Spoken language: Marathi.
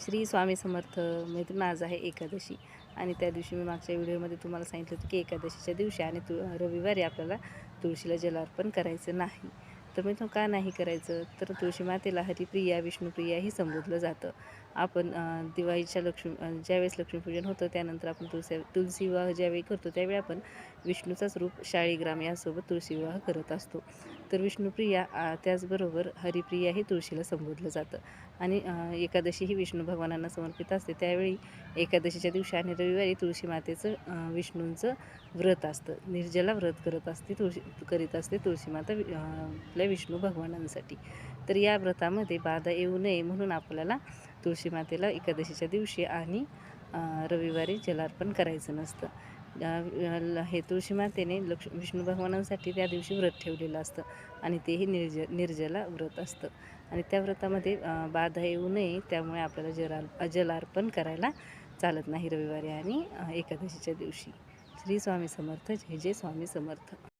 श्री स्वामी समर्थ. मैत्रीण, आज आहे एकादशी आणि त्या दिवशी मी मागच्या व्हिडिओमध्ये तुम्हाला सांगितलं होतं की एकादशीच्या दिवशी आणि रविवारी आपल्याला तुळशीला जलार्पण करायचं नाही. तर मी तो का नाही करायचं, तर तुळशी मातेला हरिप्रिया विष्णुप्रिया ही संबोधलं जातं. आपण दिवाळीच्या ज्यावेळेस लक्ष्मीपूजन होतं त्यानंतर आपण तुलसी विवाह ज्यावेळी करतो त्यावेळी आपण विष्णूचाच रूप शाळीग्राम यासोबत तुळशी विवाह करत असतो. तर विष्णुप्रिया त्याचबरोबर हरिप्रिया ही तुळशीला संबोधलं जातं. आणि एकादशी ही विष्णू भगवानांना समर्पित असते. त्यावेळी एकादशीच्या दिवशी आणि रविवारी तुळशी मातेचं विष्णूंचं व्रत असतं. निर्जला व्रत करीत असते तुळशी माता आपल्या विष्णू भगवानांसाठी. तर या व्रतामध्ये बाधा येऊ नये म्हणून आपल्याला तुळशी मातेला एकादशीच्या दिवशी आणि रविवारी जलार्पण करायचं नसतं. हे तुळशी मातेने विष्णू भगवानांसाठी त्या दिवशी व्रत ठेवलेलं असतं आणि तेही निर्जला व्रत असतं. आणि त्या व्रतामध्ये बाधा येऊ नये त्यामुळे आपल्याला जलार्पण करायला चालत नाही रविवारी आणि एकादशीच्या दिवशी. श्री स्वामी समर्थ. जय जय स्वामी समर्थ.